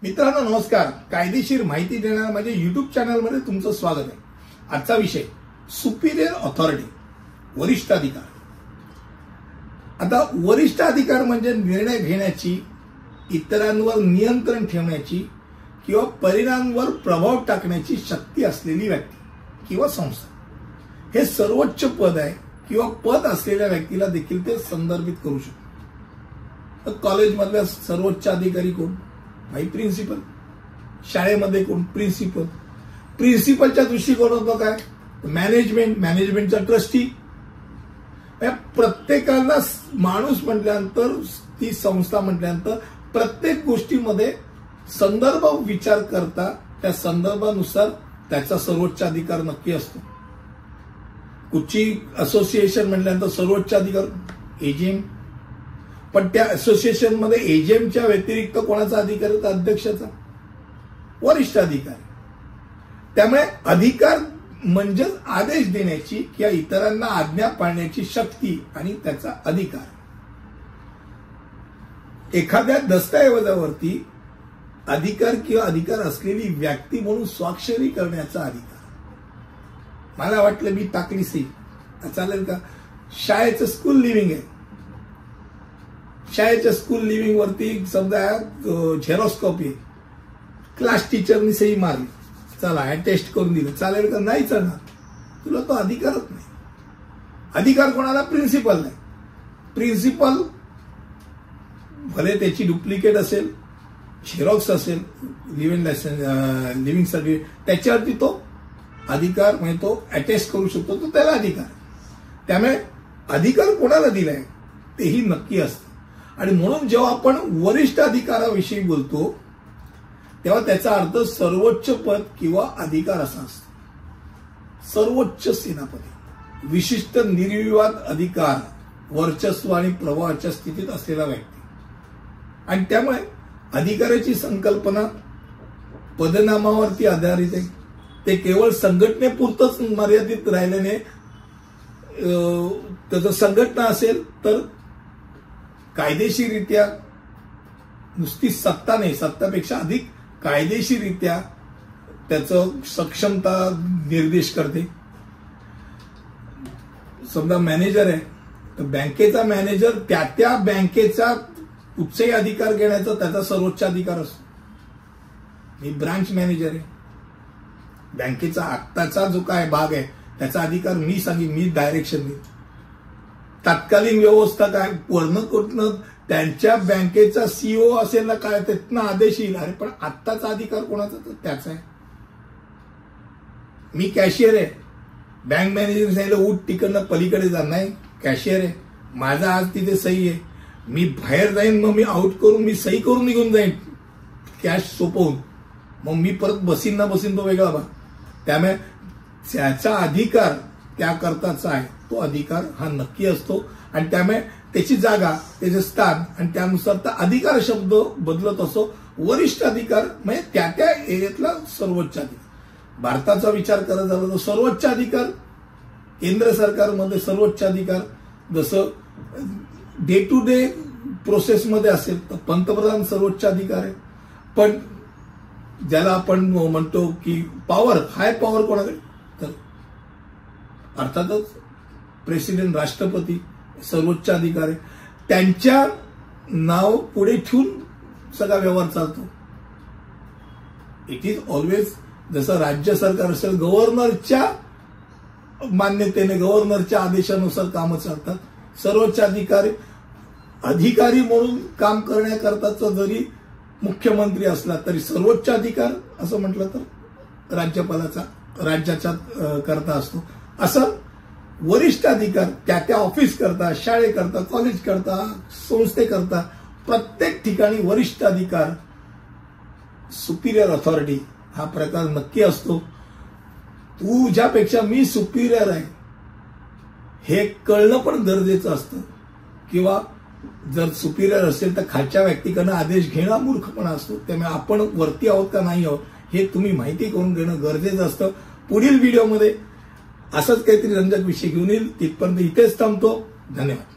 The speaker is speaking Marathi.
मित्रांनो नमस्कार. कायदेशीर माहिती देणाऱ्या माझ्या YouTube चॅनलमध्ये तुमचं स्वागत आहे. आजचा विषय सुपिरियर ऑथॉरिटी, वरिष्ठ अधिकार. आता वरिष्ठ अधिकार म्हणजे निर्णय घेण्याची, इतरांवर नियंत्रण ठेवण्याची किंवा परिणामांवर प्रभाव टाकण्याची शक्ती असलेली व्यक्ती किंवा संस्था. हे सर्वोच्च पद आहे किंवा पद असलेल्या व्यक्तीला देखील ते संदर्भित करू शकतो. कॉलेजमधल्या सर्वोच्च अधिकारी कोण? भाई प्रिन्सिपल. शाळेमध्ये कोण? प्रिन्सिपल. प्रिन्सिपलच्या दृष्टिकोनातून काय? मॅनेजमेंटचा ट्रस्टी. प्रत्येकाला माणूस म्हटल्यानंतर, ती संस्था म्हटल्यानंतर प्रत्येक गोष्टीमध्ये संदर्भ विचार करता त्या संदर्भानुसार त्याचा सर्वोच्च अधिकार नक्की असतो. कुठची असोसिएशन म्हटल्यानंतर सर्वोच्च अधिकार एजीएम, पण त्या असोसिएशन मध्ये एजीएमच्या व्यतिरिक्त कोणाचा अधिकार आहे? अध्यक्षाचा. वरिष्ठ अधिकार. त्यामुळे अधिकार म्हणजे आदेश देण्याची किंवा इतरांना आज्ञा पाळण्याची शक्ती आणि त्याचा अधिकार. एखाद्या दस्तऐवजावरती अधिकार किंवा अधिकार असलेली व्यक्ती म्हणून स्वाक्षरी करण्याचा अधिकार. मला वाटलं मी टाकली सी चालेल का? शाळेचं स्कूल लिव्हिंग आहे. शाळेच्या स्कूल लिव्हिंग वरती समजा झेरॉक्स कॉपी, क्लास टीचरनी सही मारली, चला टेस्ट करून दिलं, चालेल का? नाही चालणार. तुला तो अधिकारच नाही. अधिकार कोणाला? प्रिन्सिपल नाही. प्रिन्सिपल भले त्याची डुप्लिकेट असेल, झेरॉक्स असेल, लिव्हिंग सर्टिफिकेट, त्याच्यावरती तो अधिकार म्हणजे तो अटेस्ट करू शकतो, तो त्याला अधिकार. त्यामुळे अधिकार कोणाला दिलाय तेही नक्की असतं. आणि म्हणून जेव्हा आपण वरिष्ठ अधिकाराविषयी बोलतो तेव्हा त्याचा अर्थ सर्वोच्च पद किंवा अधिकार असा असतो. सर्वोच्च सेनापती, विशिष्ट निर्विवाद अधिकार, वर्चस्व आणि प्रभावाच्या स्थितीत असलेला व्यक्ती. आणि त्यामुळे अधिकाराची संकल्पना पदनामावरती आधारित आहे. ते केवळ संघटनेपुरतच मर्यादित राहिल्याने त्याचं संघटना असेल तर कायदेशीररित्या नुसती सत्ता नाही, सत्तापेक्षा अधिक कायदेशीररित्या त्याचं सक्षमता निर्देश करते. समजा मॅनेजर आहे तर बँकेचा मॅनेजर त्या बँकेचा कुठचाही अधिकार घेण्याचा त्याचा सर्वोच्च अधिकार असतो. मी ब्रांच मॅनेजर आहे, बँकेचा आत्ताचा जो काय भाग आहे त्याचा अधिकार मी सांगेन, मी डायरेक्शन देईन. तत्कालीन व्यवस्था काय वर्ण कुठनं त्यांच्या बँकेचा सीईओ असेल ना काय, त्यातनं आदेश येईल. अरे पण आत्ताचा अधिकार कोणाचा? तर त्याचा आहे. मी कॅशियर आहे, बँक मॅनेजर सांगितलं उठ तिकडनं पलीकडे जा, नाही कॅशियर आहे, माझा आज तिथे सही आहे, मी बाहेर जाईन, मग मी आउट करून मी सही करून निघून जाईन कॅश सोपवून, मग मी परत बसीन ना बसीन तो वेगळा भाग. त्यामुळे त्याचा अधिकार त्याकरताचा आहे. तो अधिकार हा नक्की असतो आणि त्यामुळे त्याची जागा, त्याचे स्थान आणि त्यानुसार त्या अधिकार शब्द बदलत असतो. वरिष्ठ अधिकार म्हणजे त्या एरियातला सर्वोच्च अधिकार. भारताचा विचार करत झाला तर सर्वोच्च अधिकार केंद्र सरकारमध्ये सर्वोच्च अधिकार जसं डे टू डे प्रोसेसमध्ये असेल तर पंतप्रधान सर्वोच्च अधिकार आहे. पण ज्याला आपण म्हणतो की पॉवर, हाय पॉवर कोणाकडे? तर अर्थातच प्रेसिडेंट, राष्ट्रपती सर्वोच्च अधिकार आहे. त्यांच्या नाव पुढे ठेवून सगळा व्यवहार चालतो. इट इज ऑलवेज जसं राज्य सरकार असेल गव्हर्नरच्या मान्यतेने, गव्हर्नरच्या आदेशानुसार कामं चालतात. सर्वोच्च अधिकारी म्हणून काम करण्याकरताचा जरी मुख्यमंत्री असला तरी सर्वोच्च अधिकार असं म्हटलं तर राज्यपालाचा, राज्याच्या करता असतो. असं वरिष्ठ अधिकार त्या ऑफिस करता, शाळेकरता, कॉलेज करता, संस्थेकरता प्रत्येक ठिकाणी वरिष्ठ अधिकार, सुपिरियर ऑथॉरिटी हा प्रकार नक्की असतो. तुझ्यापेक्षा मी सुपिरियर आहे हे कळणं पण गरजेचं असतं. किंवा जर सुपिरियर असेल तर खालच्या व्यक्तीकडनं आदेश घेणं मूर्खपणा असतो. त्यामुळे आपण वरती आहोत का नाही आहोत हे तुम्ही माहिती करून घेणं गरजेचं असतं. पुढील व्हिडिओमध्ये असंच काहीतरी रंजक विषय घेऊन येईल. तिथपर्यंत इथेच थांबतो. धन्यवाद.